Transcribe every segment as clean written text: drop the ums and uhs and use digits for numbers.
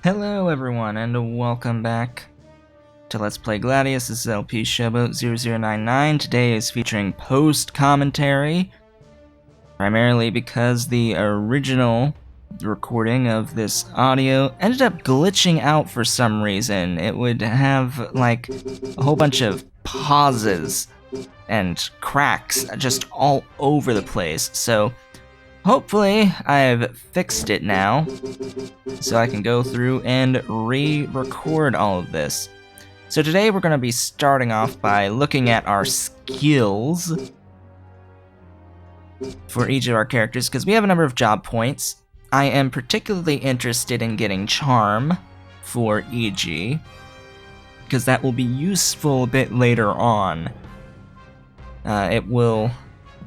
Hello everyone, and welcome back to Let's Play Gladius. This is LP Showboat0099. Today is featuring post-commentary, primarily because the original recording of this audio ended up glitching out for some reason. It would have, like, a whole bunch of pauses and cracks just all over the place, so hopefully I've fixed it now, so I can go through and re-record all of this. So today we're going to be starting off by looking at our skills for each of our characters, because we have a number of job points. I am particularly interested in getting Charm for EG, because that will be useful a bit later on. It will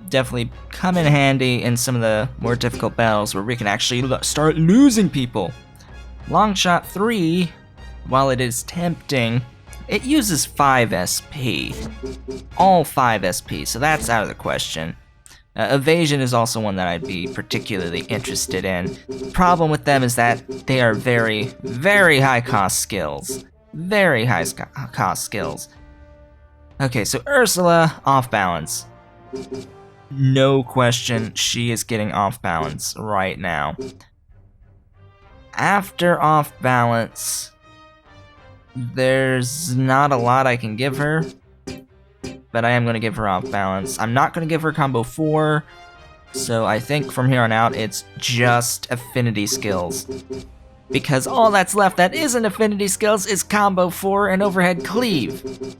definitely come in handy in some of the more difficult battles where we can actually start losing people. Longshot 3, while it is tempting, it uses 5 SP. All 5 SP, so that's out of the question. Evasion is also one that I'd be particularly interested in. The problem with them is that they are very, very high cost skills. Very high cost skills. Okay, so Ursula, off balance. No question, she is getting off balance right now. After off balance, there's not a lot I can give her, but I am going to give her off balance. I'm not going to give her combo 4, so I think from here on out it's just affinity skills. Because all that's left that isn't affinity skills is combo 4 and overhead cleave.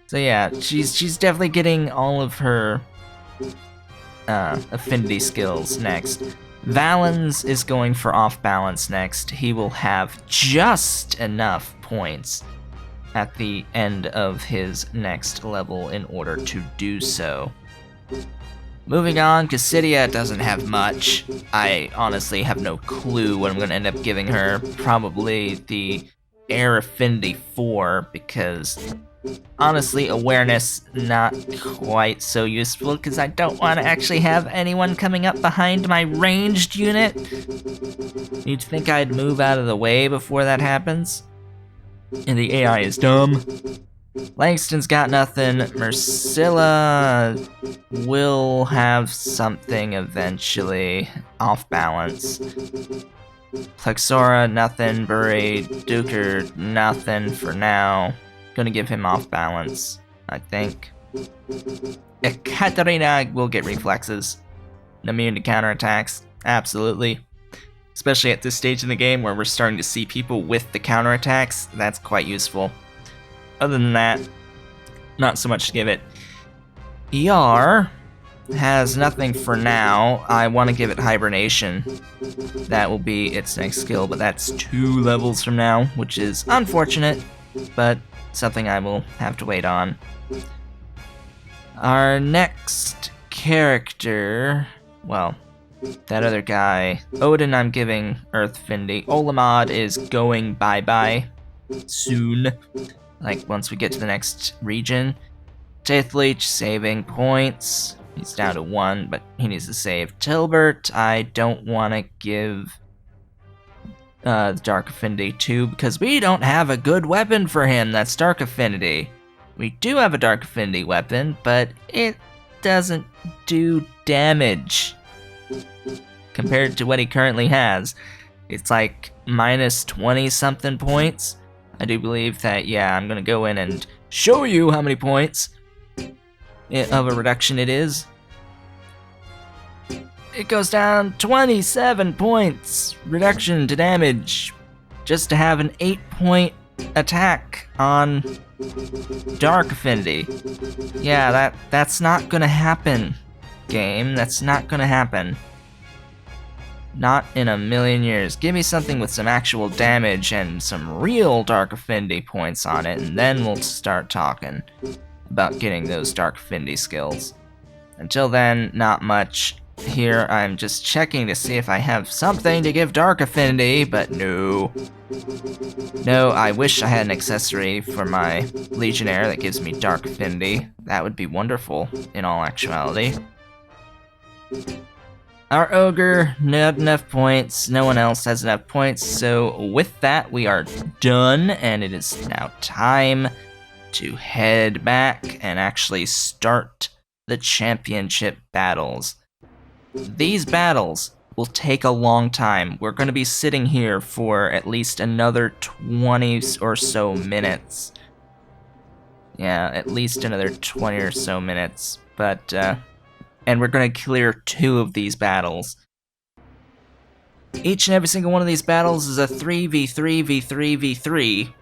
So yeah, she's definitely getting all of her affinity skills next. Valens is going for off balance next. He will have just enough points at the end of his next level in order to do so. Moving on, Cassidia doesn't have much. I honestly have no clue what I'm going to end up giving her. Probably the Air Affinity 4, because honestly, awareness not quite so useful because I don't want to actually have anyone coming up behind my ranged unit. You'd think I'd move out of the way before that happens. And the AI is dumb. Langston's got nothing. Mercilla will have something eventually. Off balance. Plexora, nothing. Buried. Duker, nothing for now. Gonna give him off balance, I think. Ekaterina will get reflexes. Immune to counterattacks, absolutely. Especially at this stage in the game where we're starting to see people with the counterattacks, that's quite useful. Other than that, not so much to give it. ER has nothing for now. I want to give it Hibernation. That will be its next skill, but that's 2 levels from now, which is unfortunate, but something I will have to wait on. Our next character, well, that other guy, Odin I'm giving Earth Findy. Olamad is going bye-bye soon, like once we get to the next region. Tithleech saving points. He's down to 1, but he needs to save. Tilbert, I don't want to give Dark Affinity 2 because we don't have a good weapon for him that's Dark Affinity. We do have a Dark Affinity weapon, but it doesn't do damage compared to what he currently has. It's like minus 20 something points. I do believe that, yeah, I'm gonna go in and show you how many points of a reduction it is. It goes down 27 points reduction to damage just to have an 8-point attack on Dark Affinity. Yeah, that's not gonna happen, game. That's not gonna happen. Not in a million years. Give me something with some actual damage and some real Dark Affinity points on it, and then we'll start talking about getting those Dark Affinity skills. Until then, not much. Here, I'm just checking to see if I have something to give Dark Affinity, but no. No, I wish I had an accessory for my Legionnaire that gives me Dark Affinity. That would be wonderful, in all actuality. Our ogre, not enough points, no one else has enough points, so with that we are done, and it is now time to head back and actually start the championship battles. These battles will take a long time. We're going to be sitting here for at least another 20 or so minutes. Yeah, at least another 20 or so minutes, but, and we're going to clear 2 of these battles. Each and every single one of these battles is a 3v3v3v3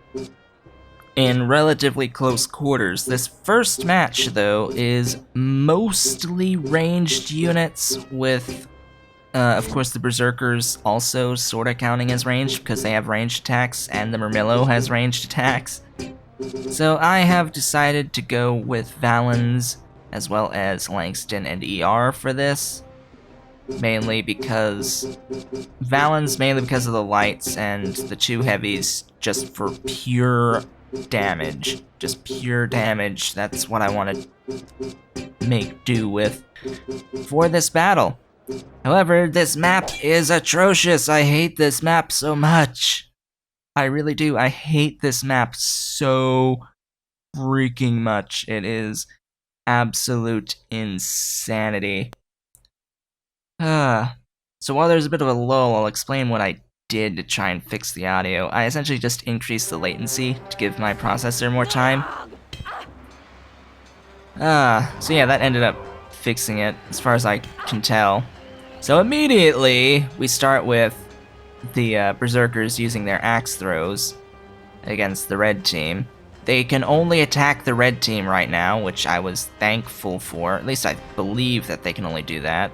in relatively close quarters. This first match, though, is mostly ranged units with, of course, the Berserkers also sorta counting as ranged because they have ranged attacks and the Murmillo has ranged attacks. So I have decided to go with Valens as well as Langston and ER for this. Mainly because Valens, mainly because of the lights, and the 2 heavies just for pure damage. Just pure damage. That's what I want to make do with for this battle. However, this map is atrocious. I hate this map so much. I really do. I hate this map so freaking much. It is absolute insanity. So while there's a bit of a lull, I'll explain what I did to try and fix the audio. I essentially just increased the latency to give my processor more time. So yeah, that ended up fixing it, as far as I can tell. So immediately, we start with the Berserkers using their axe throws against the red team. They can only attack the red team right now, which I was thankful for. At least I believe that they can only do that.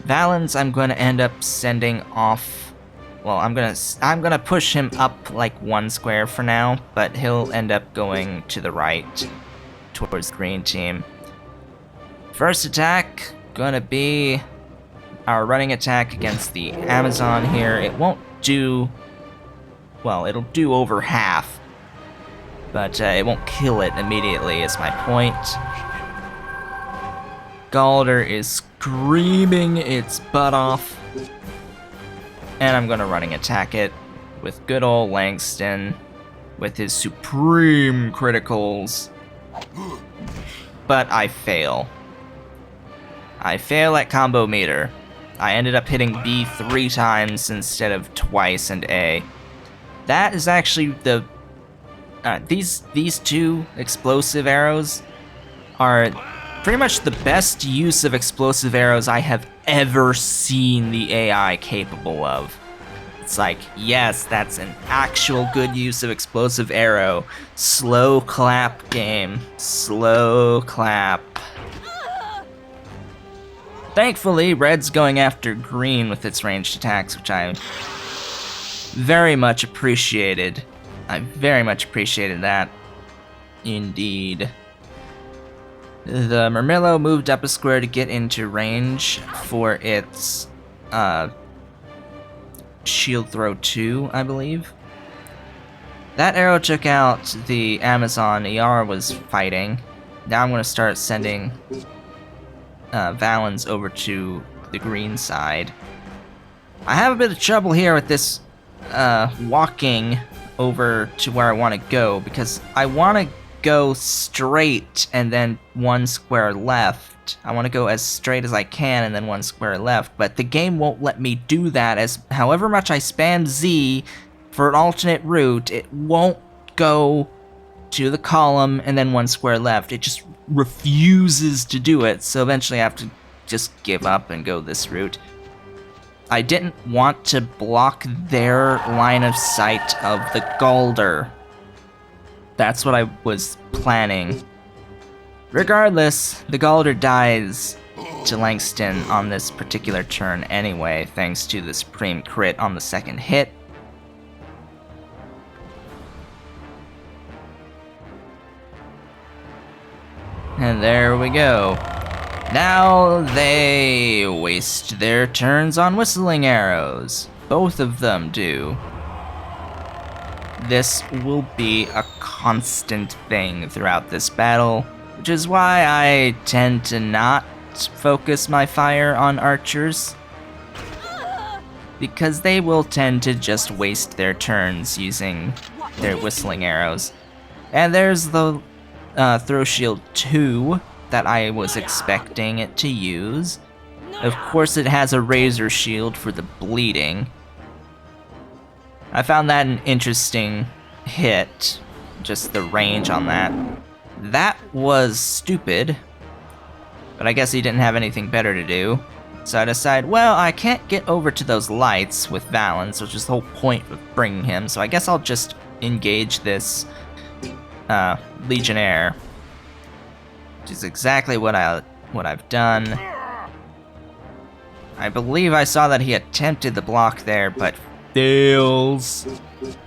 Valens, I'm going to end up sending off. Well, I'm gonna push him up like 1 square for now, but he'll end up going to the right towards the green team. First attack gonna be our running attack against the Amazon here. It won't do, well, it'll do over half, but it won't kill it immediately is my point. Galder is screaming its butt off, and I'm gonna running attack it with good old Langston with his supreme criticals, but I fail. I fail at combo meter. I ended up hitting B 3 times instead of twice and A. That is actually the... these 2 explosive arrows are pretty much the best use of explosive arrows I have ever seen the AI capable of. It's like, yes, that's an actual good use of explosive arrow. Slow clap game. Slow clap. Thankfully, red's going after green with its ranged attacks, which I very much appreciated. I very much appreciated that. Indeed. The Murmillo moved up a square to get into range for its shield throw 2, I believe. That arrow took out the Amazon ER was fighting. Now I'm going to start sending Valens over to the green side. I have a bit of trouble here with this walking over to where I want to go, because I want to go straight and then 1 square left. I want to go as straight as I can and then 1 square left, but the game won't let me do that, as however much I spam Z for an alternate route, it won't go to the column and then 1 square left. It just refuses to do it, so eventually I have to just give up and go this route. I didn't want to block their line of sight of the Galder. That's what I was planning. Regardless, the Galder dies to Langston on this particular turn anyway, thanks to the Supreme Crit on the second hit. And there we go. Now they waste their turns on whistling arrows. Both of them do. This will be a constant thing throughout this battle, which is why I tend to not focus my fire on archers, because they will tend to just waste their turns using their whistling arrows. And there's the throw shield 2 that I was expecting it to use. Of course it has a razor shield for the bleeding. I found that an interesting hit, just the range on that. That was stupid, but I guess he didn't have anything better to do. So I decide, well, I can't get over to those lights with Valens, which is the whole point of bringing him, so I guess I'll just engage this Legionnaire, which is exactly what I've done. I believe I saw that he attempted the block there, but fails,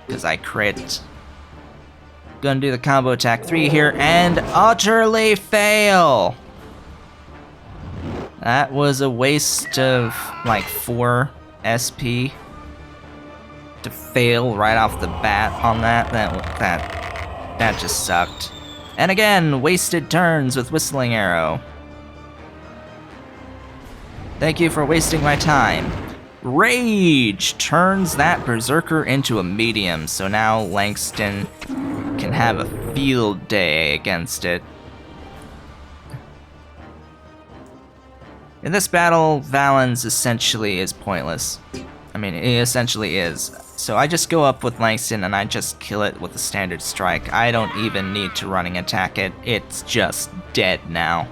because I crit. Gonna do the combo attack 3 here, and utterly fail! That was a waste of, like, 4 SP to fail right off the bat on that. That just sucked. And again, wasted turns with Whistling Arrow. Thank you for wasting my time. Rage turns that Berserker into a medium, so now Langston can have a field day against it. In this battle, Valens essentially is pointless. I mean, he essentially is. So I just go up with Langston and I just kill it with a standard strike. I don't even need to running attack it. It's just dead now.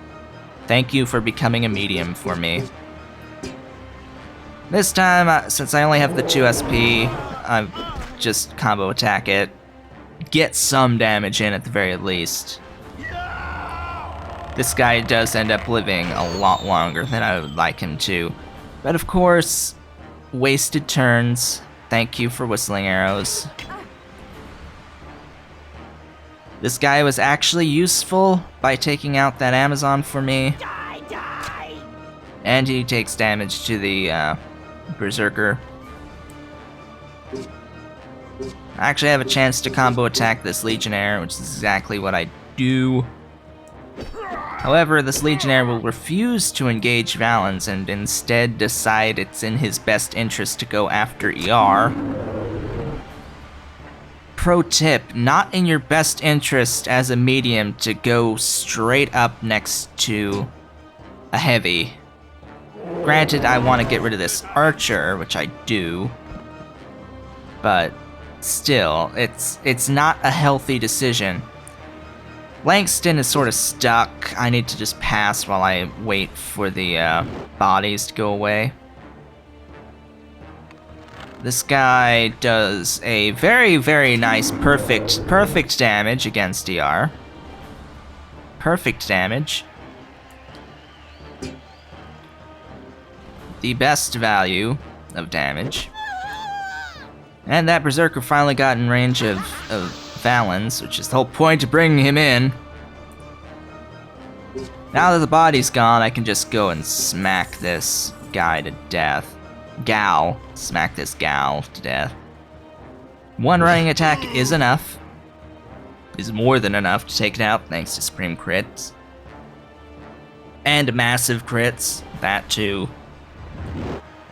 Thank you for becoming a medium for me. This time, since I only have the 2 SP, I just combo attack it. Get some damage in at the very least. This guy does end up living a lot longer than I would like him to. But of course, wasted turns. Thank you for Whistling Arrows. This guy was actually useful by taking out that Amazon for me. And he takes damage to the Berserker. I actually have a chance to combo attack this Legionnaire, which is exactly what I do. However, this Legionnaire will refuse to engage Valens and instead decide it's in his best interest to go after ER. Pro tip, not in your best interest as a medium to go straight up next to a heavy. Granted, I want to get rid of this archer, which I do, but still, it's not a healthy decision. Langston is sort of stuck. I need to just pass while I wait for the bodies to go away. This guy does a very, very nice, perfect damage against DR. Perfect damage. The best value of damage. And that Berserker finally got in range of Valens, which is the whole point of bringing him in. Now that the body's gone, I can just go and smack this guy to death. Smack this gal to death. One running attack is enough. Is more than enough to take it out, thanks to Supreme Crits. And massive crits, that too.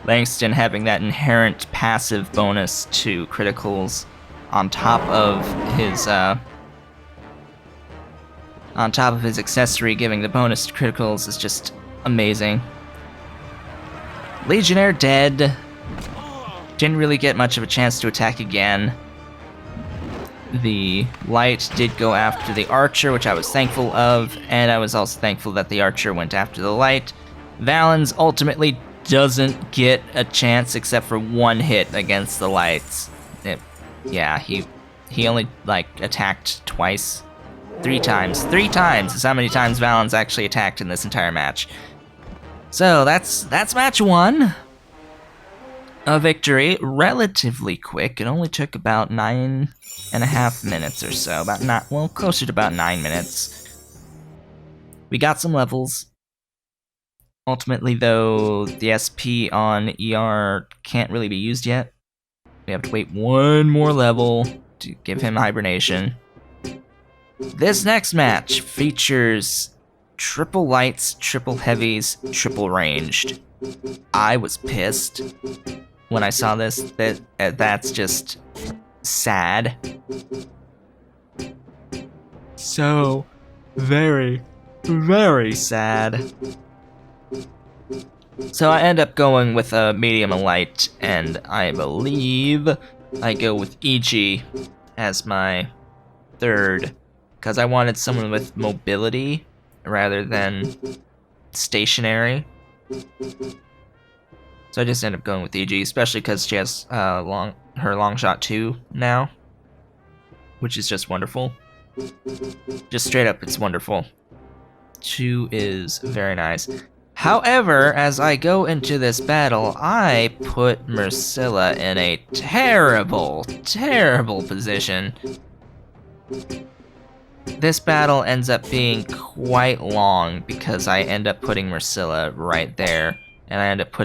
Langston having that inherent passive bonus to criticals on top of his accessory giving the bonus to criticals is just amazing. Legionnaire dead. Didn't really get much of a chance to attack again. The light did go after the archer, which I was thankful of, and I was also thankful that the archer went after the light. Valens ultimately doesn't get a chance except for one hit against the lights. Yeah, he only, like, attacked twice. 3 times. 3 times is how many times Valens actually attacked in this entire match. So, that's match 1. A victory, relatively quick. It only took about 9.5 minutes or so. Closer to about 9 minutes. We got some levels. Ultimately, though, the SP on ER can't really be used yet. We have to wait one more level to give him hibernation. This next match features triple lights, triple heavies, triple ranged. I was pissed when I saw this. That's just sad. So very, very sad. So I end up going with a medium and light, and I believe I go with EG as my third, because I wanted someone with mobility rather than stationary. So I just end up going with EG, especially because she has her long shot 2 now, which is just wonderful. Just straight up, it's wonderful. 2 is very nice. However, as I go into this battle, I put Mercilla in a terrible, terrible position. This battle ends up being quite long because I end up putting Mercilla right there, and I end up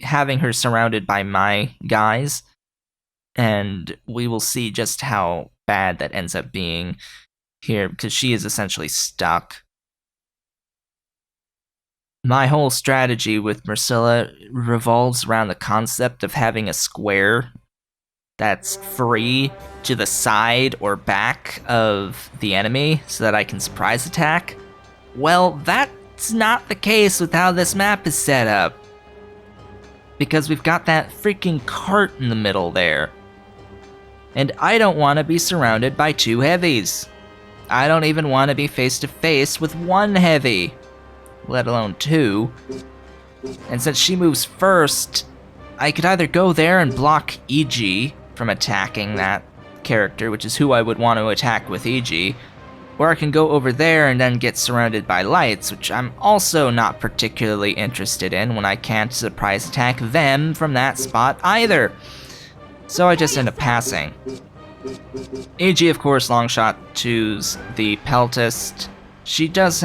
having her surrounded by my guys, and we will see just how bad that ends up being here because she is essentially stuck. My whole strategy with Mercilla revolves around the concept of having a square that's free to the side or back of the enemy so that I can surprise attack. Well, that's not the case with how this map is set up, because we've got that freaking cart in the middle there. And I don't want to be surrounded by 2 heavies. I don't even want to be face to face with 1 heavy, let alone 2. And since she moves first, I could either go there and block EG from attacking that character, which is who I would want to attack with EG, or I can go over there and then get surrounded by lights, which I'm also not particularly interested in when I can't surprise attack them from that spot either. So I just end up passing. EG, of course, long shot 2's the Peltist. She does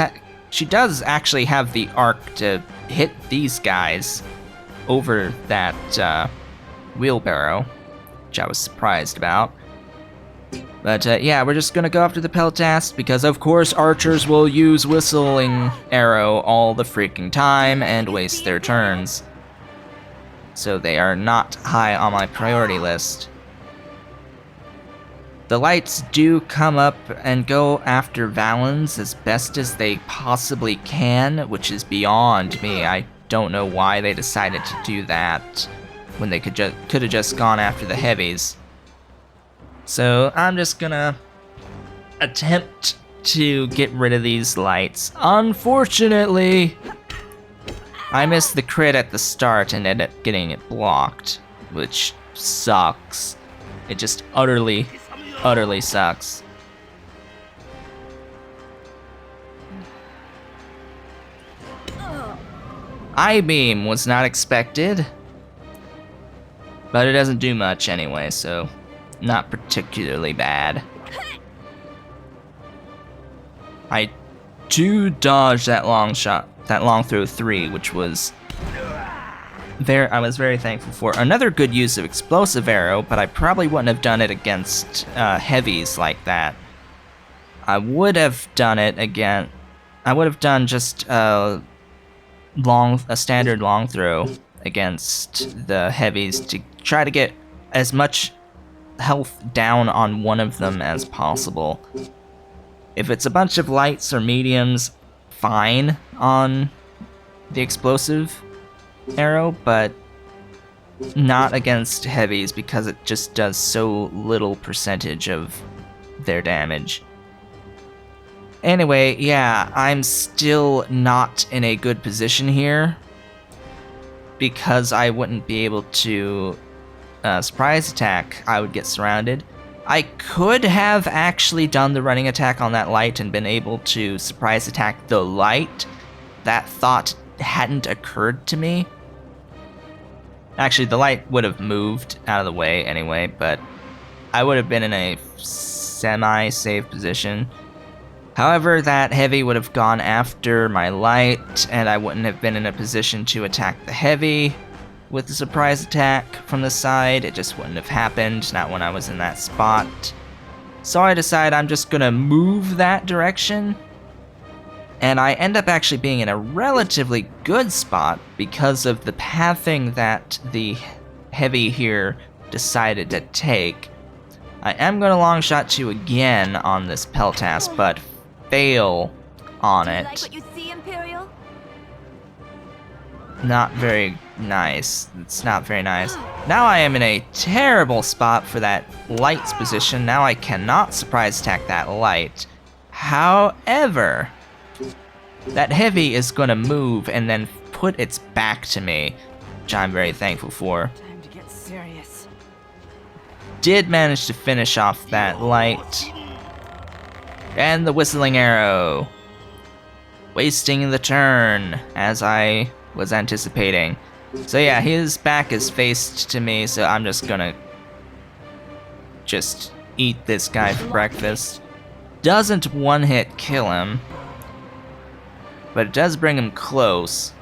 actually have the arc to hit these guys over that wheelbarrow, which I was surprised about. But yeah, we're just gonna go after the Peltast because of course archers will use Whistling Arrow all the freaking time and waste their turns. So they are not high on my priority list. The lights do come up and go after Valens as best as they possibly can, which is beyond me. I don't know why they decided to do that when they could have just gone after the heavies. So I'm just gonna attempt to get rid of these lights. Unfortunately, I missed the crit at the start and ended up getting it blocked, which sucks. It just utterly sucks. I-beam was not expected, but it doesn't do much anyway, so not particularly bad. I do dodge that long shot, that long throw 3, which was I was very thankful for. Another good use of explosive arrow, but I probably wouldn't have done it against heavies like that. I would have done it again. I would have done just a standard long throw against the heavies to try to get as much health down on one of them as possible. If it's a bunch of lights or mediums, fine on the explosive arrow, but not against heavies because it just does so little percentage of their damage. Anyway, yeah, I'm still not in a good position here because I wouldn't be able to surprise attack. I would get surrounded. I could have actually done the running attack on that light and been able to surprise attack the light. That thought hadn't occurred to me. Actually, the light would have moved out of the way anyway, but I would have been in a semi-safe position. However, that heavy would have gone after my light, and I wouldn't have been in a position to attack the heavy with the surprise attack from the side. It just wouldn't have happened, not when I was in that spot. So I decide I'm just gonna move that direction And I end up actually being in a relatively good spot because of the pathing that the heavy here decided to take. I am going to long shot 2 again on this Peltas, but fail on it. Like what you see, Imperial? Not very nice. It's not very nice. Now I am in a terrible spot for that light's position. Now I cannot surprise attack that light. However, that heavy is going to move and then put its back to me, which I'm very thankful for. Time to get serious. Did manage to finish off that light. And the whistling arrow. Wasting the turn, as I was anticipating. So yeah, his back is faced to me, so I'm just gonna eat this guy for breakfast. Doesn't one-hit kill him, but it does bring him close.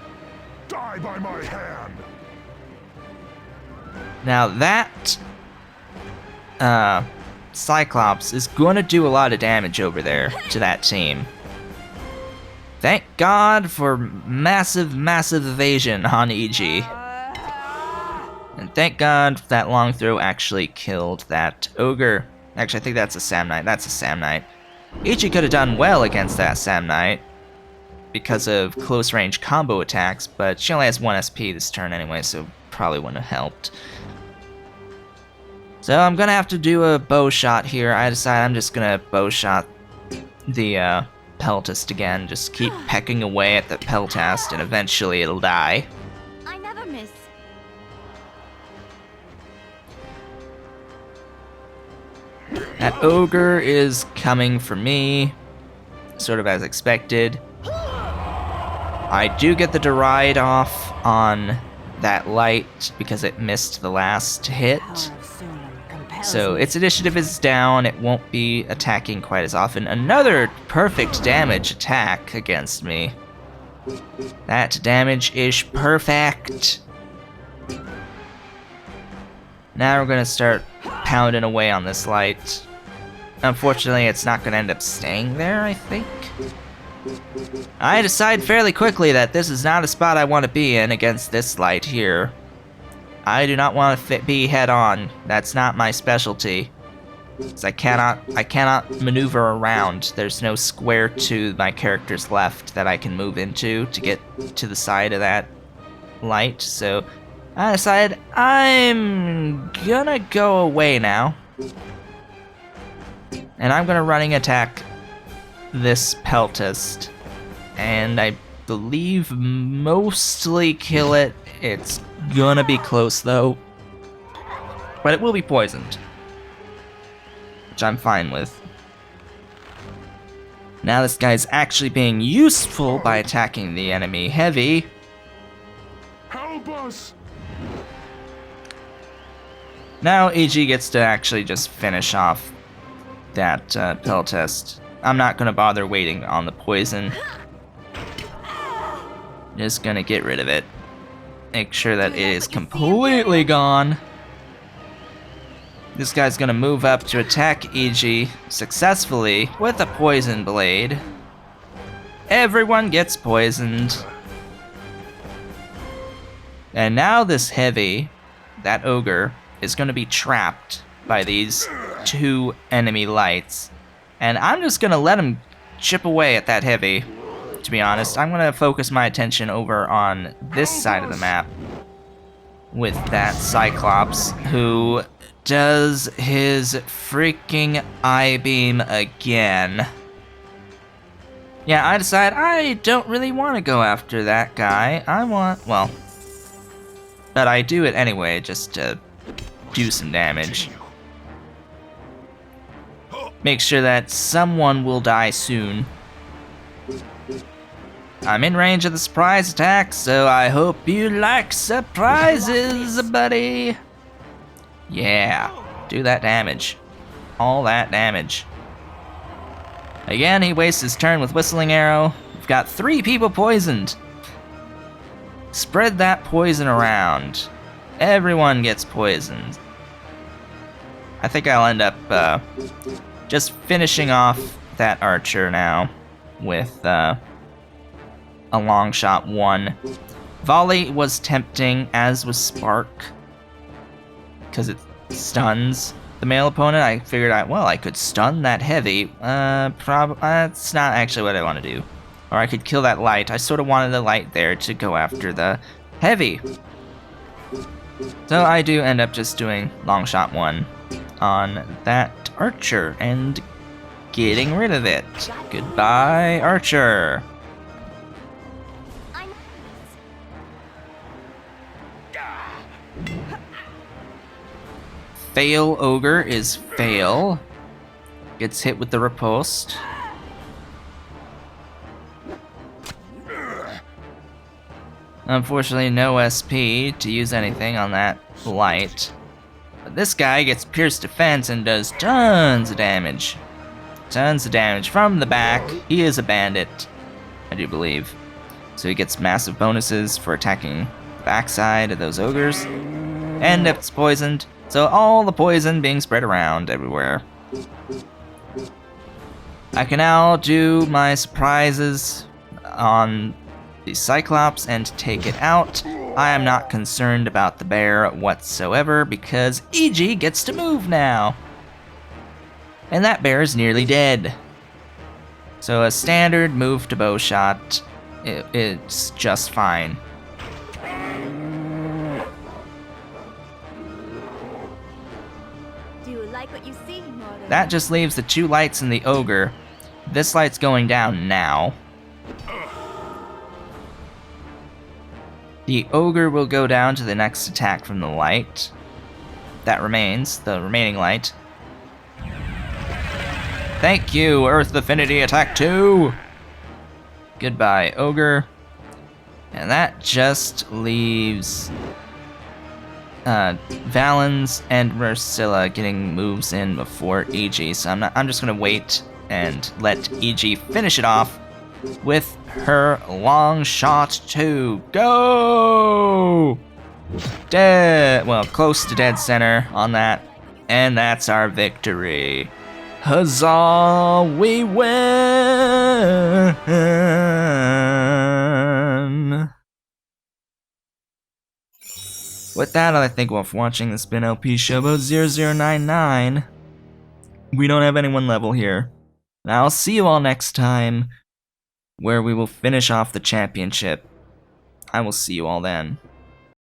Die by my hand. Now that Cyclops is going to do a lot of damage over there to that team. Thank God for massive, massive evasion on EG. And thank God that long throw actually killed that ogre. Actually, I think that's a Samnite. That's a Samnite. EG could have done well against that Samnite because of close range combo attacks, but she only has 1 SP this turn anyway, so probably wouldn't have helped. So I'm gonna have to do a bow shot here. I decide I'm just gonna bow shot the Peltas again. Just keep pecking away at the Peltas, and eventually it'll die. I never miss. That ogre is coming for me, sort of as expected. I do get the deride off on that light because it missed the last hit. So its initiative is down, it won't be attacking quite as often. Another perfect damage attack against me. That damage is perfect. Now we're gonna start pounding away on this light. Unfortunately, it's not gonna end up staying there, I think. I decide fairly quickly that this is not a spot I want to be in against this light here. I do not want to be head-on. That's not my specialty. So I cannot maneuver around. There's no square to my character's left that I can move into to get to the side of that light. So I decide I'm gonna go away now. And I'm gonna running attack this Peltas. And I believe mostly kill it. It's gonna be close though. But it will be poisoned, which I'm fine with. Now this guy's actually being useful by attacking the enemy heavy. Help us! Now EG gets to actually just finish off that Peltas. I'm not gonna bother waiting on the poison. Just gonna get rid of it. Make sure that it is completely gone. This guy's gonna move up to attack EG successfully with a poison blade. Everyone gets poisoned. And now this heavy, that ogre, is gonna be trapped by these 2 enemy lights. And I'm just gonna let him chip away at that heavy. To be honest, I'm gonna focus my attention over on this side of the map with that Cyclops, who does his freaking I-beam again. Yeah, I decide I don't really want to go after that guy. But I do it anyway, just to do some damage. Make sure that someone will die soon. I'm in range of the surprise attack, so I hope you like surprises, buddy. Yeah, do that damage. All that damage. Again, he wastes his turn with Whistling Arrow. We've got 3 people poisoned. Spread that poison around. Everyone gets poisoned. I think I'll end up just finishing off that archer now with a long shot 1. Volley was tempting, as was Spark, because it stuns the male opponent. I figured I could stun that heavy. That's not actually what I want to do. Or I could kill that light. I sort of wanted the light there to go after the heavy. So I do end up just doing long shot 1 on that archer and getting rid of it. Goodbye, archer. I never miss. Fail ogre is fail. Gets hit with the riposte. Unfortunately, no SP to use anything on that light. But this guy gets pierced defense and does tons of damage. Tons of damage from the back. He is a bandit, I do believe. So he gets massive bonuses for attacking the backside of those ogres. And it's poisoned, so all the poison being spread around everywhere. I can now do my surprises on the Cyclops and take it out. I am not concerned about the bear whatsoever because EG gets to move now. And that bear is nearly dead. So a standard move to bow shot, it's just fine. Do you like what you see, Morgan? That just leaves the 2 lights and the ogre. This light's going down now. The ogre will go down to the next attack from the light. That remains, the remaining light. Thank you, Earth Affinity Attack 2! Goodbye, ogre. And that just leaves Valens and Mercilla getting moves in before EG. So I'm just gonna wait and let EG finish it off with her long shot 2. Go! Dead, well, close to dead center on that, and that's our victory. Huzzah, we win! With that, I thank you all for watching. This has been LP Showboat 0099. We don't have anyone level here. And I'll see you all next time, where we will finish off the championship. I will see you all then.